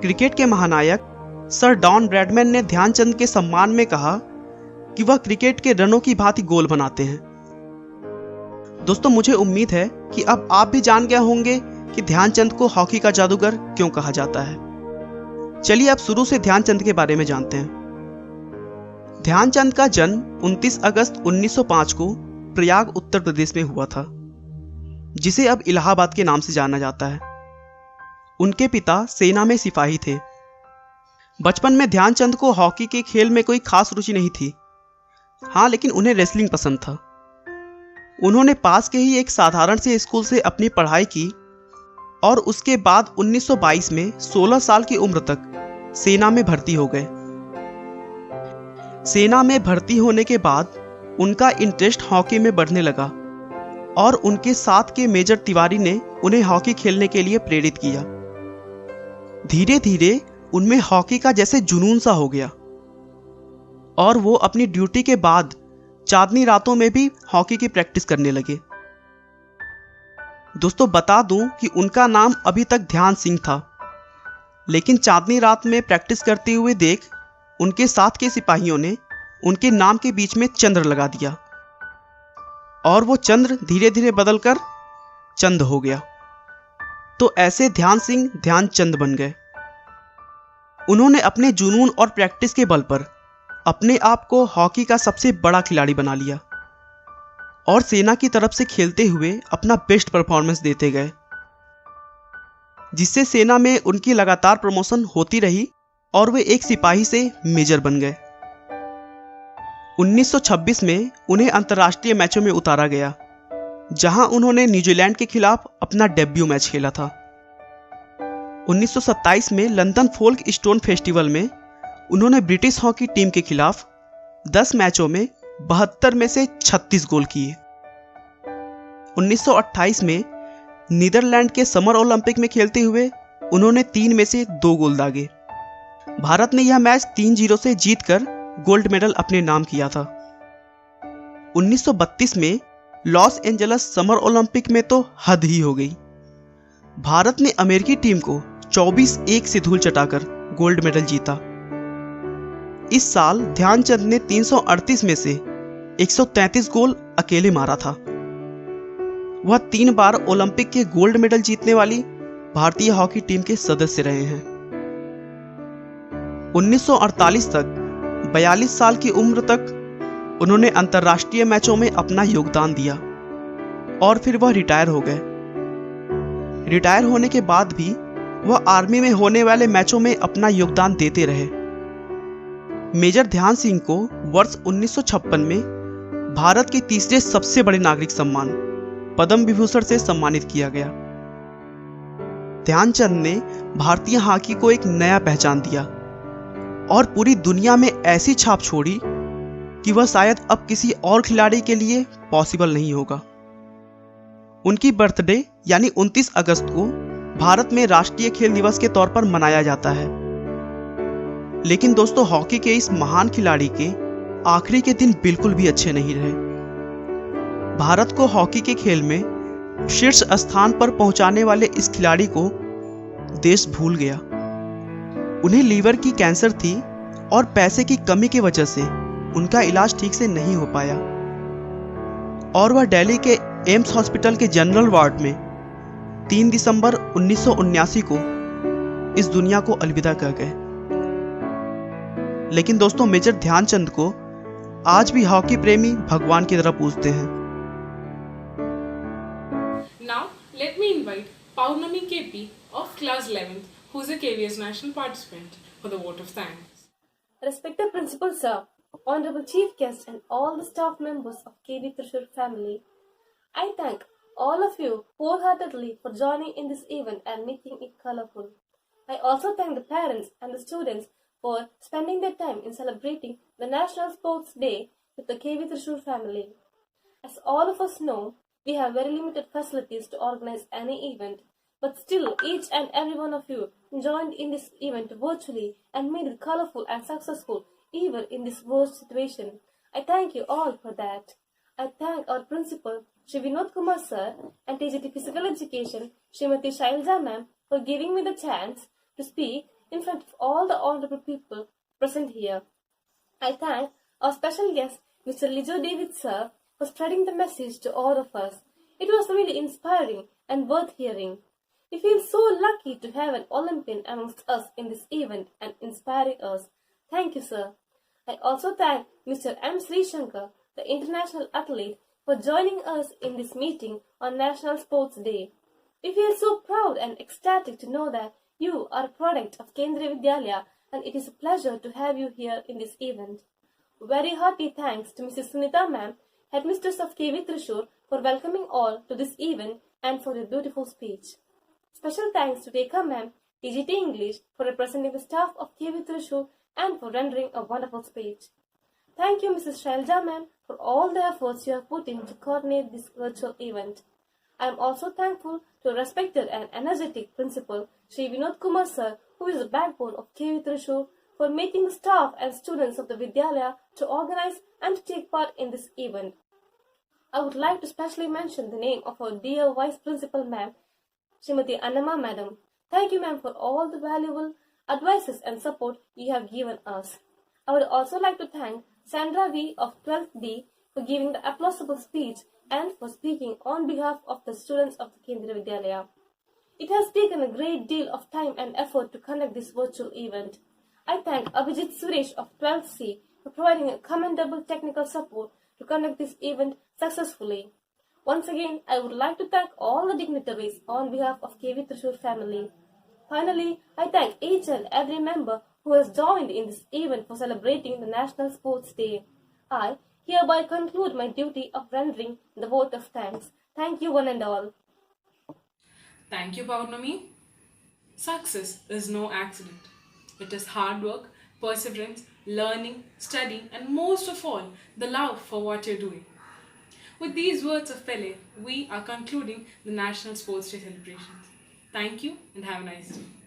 क्रिकेट के महानायक सर डॉन ब्रैडमैन ने ध्यानचंद के सम्मान में कहा कि वह क्रिकेट के रनों की भांति गोल बनाते हैं। दोस्तों, मुझे उम्मीद है कि अब आप भी जान गए होंगे कि ध्यानचंद को हॉकी का जादूगर क्यों कहा जाता है। चलिए अब शुरू से ध्यानचंद के बारे में जानते हैं। ध्यानचंद का जन्म 29 अगस्त 1905 को प्रयाग उत्तर प्रदेश में हुआ था, जिसे अब इलाहाबाद के नाम से जाना जाता है। उनके पिता सेना में सिपाही थे। बचपन में ध्यानचंद को हॉकी के खेल में कोई खास रुचि नहीं थी। हाँ, लेकिन उन्हें रेसलिंग पसंद था। उन्होंने पास के ही एक साधारण से स्कूल से अपनी पढ़ाई की और उसके बाद 1922 में 16 साल की उम्र तक सेना में भर्ती हो गए। सेना में भर्ती होने के बाद उनका इंटरेस्ट हॉकी में बढ़ने लगा और उनके साथ के मेजर तिवारी ने उन्हें हॉकी खेलने के लिए प्रेरित किया। धीरे धीरे उनमें हॉकी का जैसे जुनून सा हो गया और वो अपनी ड्यूटी के बाद चांदनी रातों में भी हॉकी की प्रैक्टिस करने लगे। दोस्तों, बता दूं कि उनका नाम अभी तक ध्यान सिंह था, लेकिन चांदनी रात में प्रैक्टिस करते हुए देख उनके साथ के सिपाहियों ने उनके नाम के बीच में चंद्र लगा दिया और वो चंद्र धीरे धीरे बदलकर चंद हो गया। तो ऐसे ध्यान सिंह ध्यानचंद बन गए। उन्होंने अपने जुनून और प्रैक्टिस के बल पर अपने आप को हॉकी का सबसे बड़ा खिलाड़ी बना लिया और सेना की तरफ से खेलते हुए अपना बेस्ट परफॉर्मेंस देते गए, जिससे सेना में उनकी लगातार प्रमोशन होती रही और वे एक सिपाही से मेजर बन गए। 1926 में उन्हें अंतर्राष्ट्रीय मैचों में उतारा गया, जहां उन्होंने न्यूजीलैंड के खिलाफ अपना डेब्यू मैच खेला था। 1927 में लंदन फोल्क स्टोन फेस्टिवल में उन्होंने ब्रिटिश हॉकी टीम के खिलाफ 10 मैचों में 72 में से 36 गोल किए। 1928 में नीदरलैंड के समर ओलंपिक में खेलते हुए उन्होंने 3 में से 2 गोल दागे। भारत ने यह मैच 3-0 से जीतकर गोल्ड मेडल अपने नाम किया था। 1932 में लॉस एंजलस समर ओलंपिक में तो हद ही हो गई। भारत ने अमेरिकी टीम को 24-1 से धूल चटाकर गोल्ड मेडल जीता। इस साल ध्यानचंद ने 338 में से 133 गोल अकेले मारा था। वह 3 बार ओलंपिक के गोल्ड मेडल जीतने वाली भारतीय हॉकी टीम के सदस्य रहे हैं। 1948 तक 42 साल की उम्र तक उन्होंने अंतर्राष्ट्रीय मैचों में अपना योगदान दिया और फिर वह रिटायर हो गए। रिटायर होने के बाद भी वह आर्मी में होने वाले मैचों में अपना योगदान देते रहे। मेजर ध्यान सिंह को वर्ष 1956 में भारत के तीसरे सबसे बड़े नागरिक सम्मान पद्म विभूषण से सम्मानित किया गया। ध्यानचंद ने भारतीय हॉकी को एक नया पहचान दिया और पूरी दुनिया में ऐसी छाप छोड़ी कि वह शायद अब किसी और खिलाड़ी के लिए पॉसिबल नहीं होगा। उनकी बर्थडे यानी 29 अगस्त को भारत में राष्ट्रीय खेल दिवस के तौर पर मनाया जाता है। लेकिन दोस्तों, हॉकी के इस महान खिलाड़ी के आखिरी के दिन बिल्कुल भी अच्छे नहीं रहे। भारत को हॉकी के खेल में शीर्ष स्थान पर पहुंचाने वाले इस खिलाड़ी को देश भूल गया। उन्हें लीवर की कैंसर थी और पैसे की कमी की वजह से उनका इलाज ठीक से नहीं हो पाया और वह दिल्ली के एम्स हॉस्पिटल के जनरल वार्ड में 3 दिसंबर 1979 को इस दुनिया को अलविदा कह गए। लेकिन दोस्तों, मेजर ध्यानचंद को आज भी हॉकी प्रेमी भगवान की तरह पूजते हैं। Now, let me invite Paurnami KP of class 11th, who is a KVS national participant, for the vote of thanks. Respected Principal Sir, Honorable Chief Guest and all the staff members of KV Trishur family, I thank all of you wholeheartedly for joining in this event and making it colorful. I also thank the parents and the students for spending their time in celebrating the National Sports Day with the KV Trishur family. As all of us know, we have very limited facilities to organize any event, but still each and every one of you joined in this event virtually and made it colorful and successful even in this worst situation. I thank you all for that. I thank our principal, Shri Vinod Kumar Sir, and TGT Physical Education, Srimati Shailja Ma'am, for giving me the chance to speak in front of all the honorable people present here. I thank our special guest, Mr. Lijo David Sir, for spreading the message to all of us. It was really inspiring and worth hearing. We feel so lucky to have an Olympian amongst us in this event and inspiring us. Thank you, sir. I also thank Mr. M. Sri Shankar, the international athlete, for joining us in this meeting on National Sports Day. We feel so proud and ecstatic to know that you are a product of Kendriya Vidyalaya, and it is a pleasure to have you here in this event. Very hearty thanks to Mrs. Sunita Ma'am, Headmistress of KV Trishur, for welcoming all to this event and for your beautiful speech. Special thanks to Rekha Ma'am, TGT English, for representing the staff of KV Trishur and for rendering a wonderful speech. Thank you, Mrs. Shailja Ma'am, for all the efforts you have put in to coordinate this virtual event. I am also thankful to a respected and energetic principal, Shri Vinod Kumar Sir, who is the backbone of KV Trishur, for making the staff and students of the Vidyalaya to organize and to take part in this event. I would like to specially mention the name of our dear Vice Principal Ma'am, Srimati Annama Madam. Thank you, ma'am, for all the valuable advices and support you have given us. I would also like to thank Sandra V of 12th D for giving the applausible speech and for speaking on behalf of the students of the Kendriya Vidyalaya. It has taken a great deal of time and effort to conduct this virtual event. I thank Abhijit Suresh of 12th C for providing a commendable technical support to conduct this event successfully. Once again, I would like to thank all the dignitaries on behalf of KV Trishur family. Finally, I thank each and every member who has joined in this event for celebrating the National Sports Day. I hereby conclude my duty of rendering the vote of thanks. Thank you one and all. Thank you, Paurnami. Success is no accident. It is hard work, perseverance, learning, studying, and most of all, the love for what you're doing. With these words of Pele, we are concluding the National Sports Day celebrations. Thank you and have a nice day.